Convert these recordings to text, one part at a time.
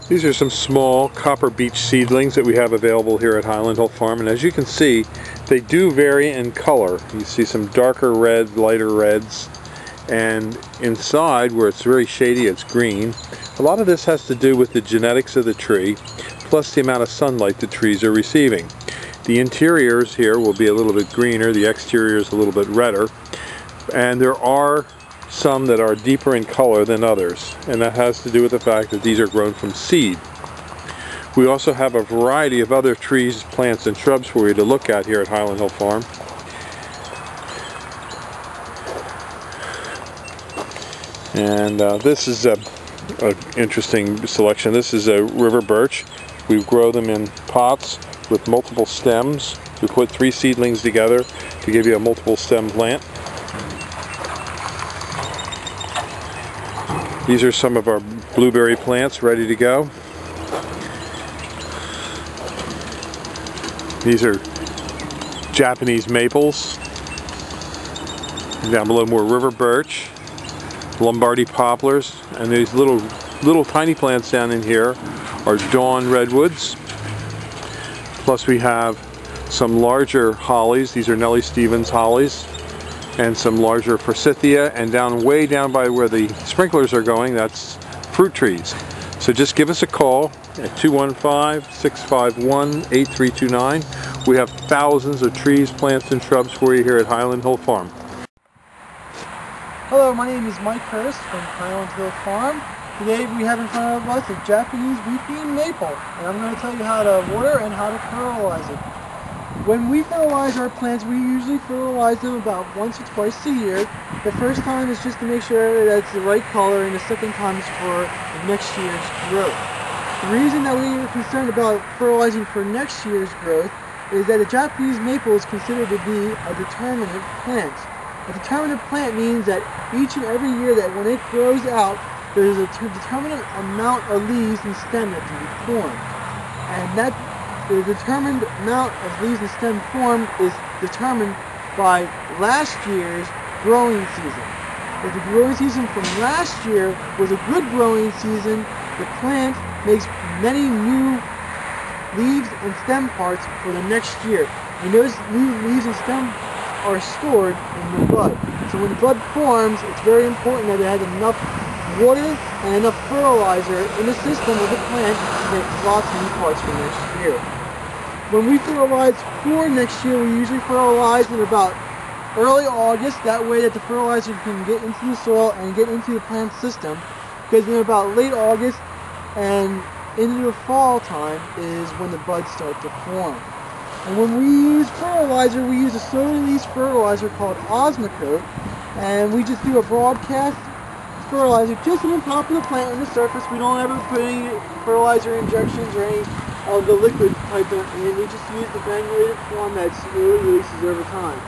These are some small copper beech seedlings that we have available here at Highland Hill Farm, and as you can see, they do vary in color. You see some darker red, lighter reds, and inside where it's very shady it's green. A lot of this has to do with the genetics of the tree, plus the amount of sunlight the trees are receiving. The interiors here will be a little bit greener, the exterior is a little bit redder, and there are some that are deeper in color than others, and that has to do with the fact that these are grown from seed. We also have a variety of other trees, plants, and shrubs for you to look at here at Highland Hill Farm. And this is an interesting selection. This is a river birch. We grow them in pots with multiple stems. We put 3 seedlings together to give you a multiple stem plant. These are some of our blueberry plants ready to go. These are Japanese maples. Down below more river birch, Lombardy poplars, and these little tiny plants down in here are dawn redwoods. Plus we have some larger hollies. These are Nellie Stevens hollies. And some larger forsythia, and way down by where the sprinklers are going, that's fruit trees. So just give us a call at 215-651-8329. We have thousands of trees, plants, and shrubs for you here at Highland Hill Farm. Hello, my name is Mike Hurst from Highland Hill Farm. Today we have in front of us a Japanese weeping maple, and I'm going to tell you how to water and how to fertilize it. When we fertilize our plants, we usually fertilize them about once or twice a year. The first time is just to make sure that it's the right color, and the second time is for next year's growth. The reason that we are concerned about fertilizing for next year's growth is that a Japanese maple is considered to be a determinate plant. A determinate plant means that each and every year that when it grows out, there's a determinate amount of leaves and stem that can be formed. And that the determined amount of leaves and stem formed is determined by last year's growing season. If the growing season from last year was a good growing season, the plant makes many new leaves and stem parts for the next year. And those new leaves and stems are stored in the bud. So when the bud forms, it's very important that it has enough water and enough fertilizer in the system of the plant to make lots of new parts for next year. When we fertilize for next year, we usually fertilize in about early August. That way that the fertilizer can get into the soil and get into the plant system. Because in about late August and into the fall time is when the buds start to form. And when we use fertilizer, we use a slow-release fertilizer called Osmocote. And we just do a broadcast fertilizer just on the top of the plant on the surface. We don't ever put any fertilizer injections or any of the liquid type in. We just use the granulated form that slowly releases over time.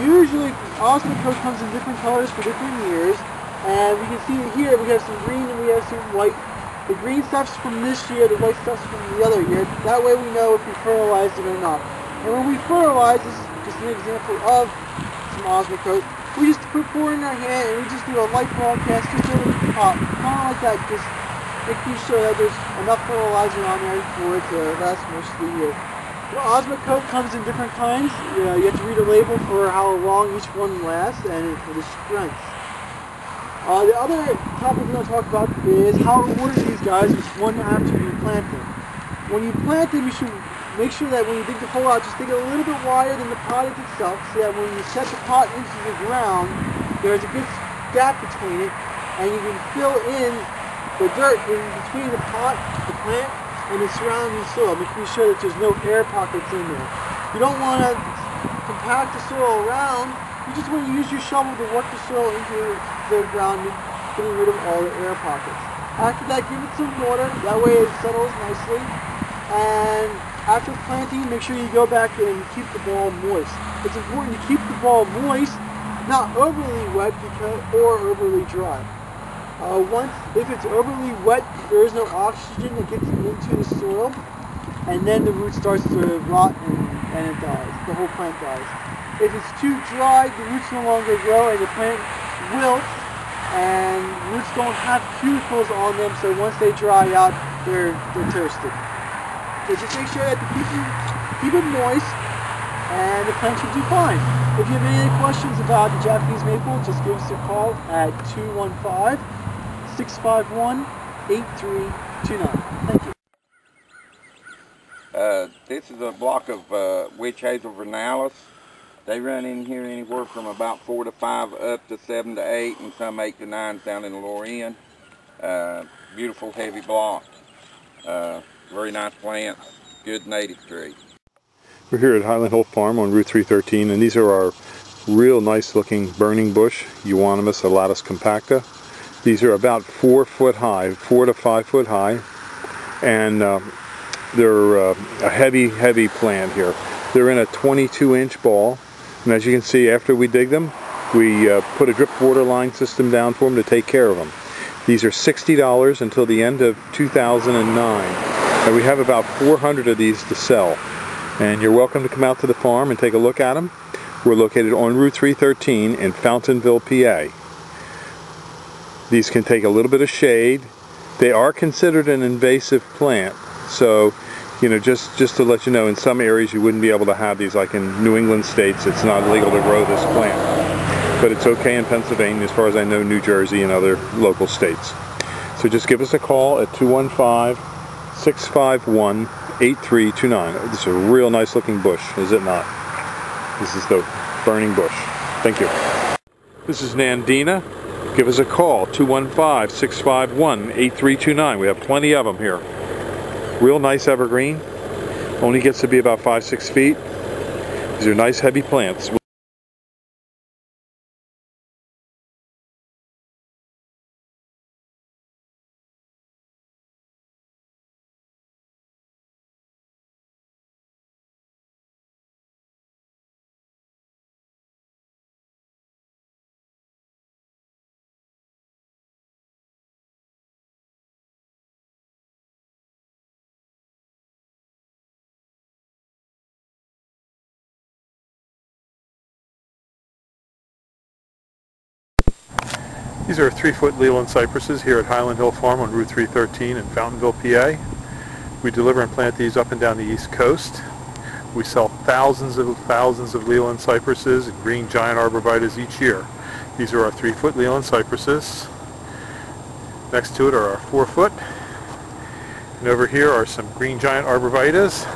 Usually Osmocote comes in different colors for different years, and we can see here we have some green and we have some white. The green stuff's from this year, the white stuff's from the other year. That way we know if we fertilized it or not. And when we fertilize, this is just an example of some Osmocote. We just pour in our hand and we just do a light broadcast just over the top, kind of like that, just making sure that there's enough fertilizer on there for it to last most of the year. Well, Osmocote comes in different kinds. You have to read a label for how long each one lasts and for the strength. The other topic we're going to talk about is how to water these guys one after you plant them. When you plant them, you should make sure that when you dig the hole out, just dig it a little bit wider than the pot itself, so that when you set the pot into the ground, there's a good gap between it, and you can fill in the dirt in between the pot, the plant, and the surrounding soil, making sure that there's no air pockets in there. You don't want to compact the soil around. You just want to use your shovel to work the soil into the ground, getting rid of all the air pockets. After that, give it some water. That way it settles nicely. And after planting, make sure you go back and keep the ball moist. It's important to keep the ball moist, not overly wet or overly dry. If it's overly wet, there is no oxygen that gets into the soil, and then the root starts to rot and it dies. The whole plant dies. If it's too dry, the roots no longer grow and the plant wilts, and roots don't have cuticles on them, so once they dry out, they're toasted. So just make sure that keep it moist, and the plant should do fine. If you have any questions about the Japanese maple, just give us a call at 215-651-8329. Thank you. This is a block of witch hazel vernalis. They run in here anywhere from about 4 to 5 up to 7 to 8, and some 8 to 9 down in the lower end. Beautiful heavy block. Very nice plants. Good native tree. We're here at Highland Hill Farm on Route 313, and these are our real nice looking burning bush, Euonymus alatus compacta. These are about 4 foot high, 4 to 5 foot high, and they're a heavy plant here. They're in a 22-inch ball, and as you can see, after we dig them, we put a drip water line system down for them to take care of them. These are $60 until the end of 2009, and we have about 400 of these to sell. And you're welcome to come out to the farm and take a look at them. We're located on Route 313 in Fountainville, PA. These can take a little bit of shade. They are considered an invasive plant, so you know, just to let you know, in some areas you wouldn't be able to have these, like in New England states. It's not legal to grow this plant, but it's okay in Pennsylvania, as far as I know, New Jersey and other local states. So just give us a call at 215-651-8329. This is a real nice looking bush, is it not? This is the burning bush. Thank you. This is Nandina. Give us a call, 215-651-8329. We have plenty of them here. Real nice evergreen. Only gets to be about 5-6 feet. These are nice heavy plants. These are 3-foot Leland cypresses here at Highland Hill Farm on Route 313 in Fountainville, PA. We deliver and plant these up and down the East Coast. We sell thousands of Leland cypresses and green giant arborvitaes each year. These are our 3-foot Leland cypresses. Next to it are our 4-foot. And over here are some green giant arborvitaes.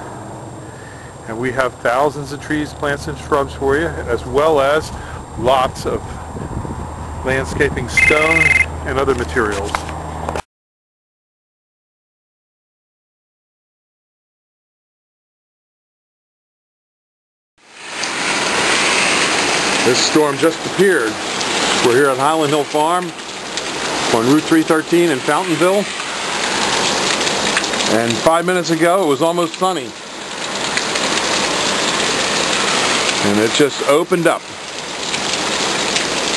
And we have thousands of trees, plants, and shrubs for you, as well as lots of landscaping stone and other materials. This storm just appeared. We're here at Highland Hill Farm on Route 313 in Fountainville. And 5 minutes ago it was almost sunny. And it just opened up.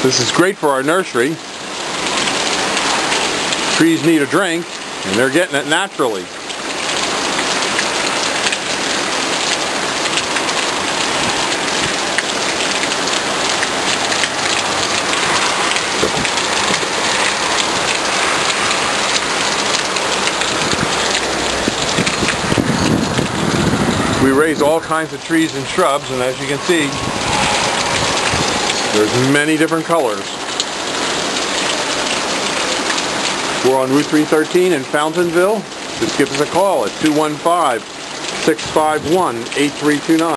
This is great for our nursery. Trees need a drink, and they're getting it naturally. We raise all kinds of trees and shrubs, and as you can see, there's many different colors. We're on Route 313 in Fountainville. Just give us a call at 215-651-8329.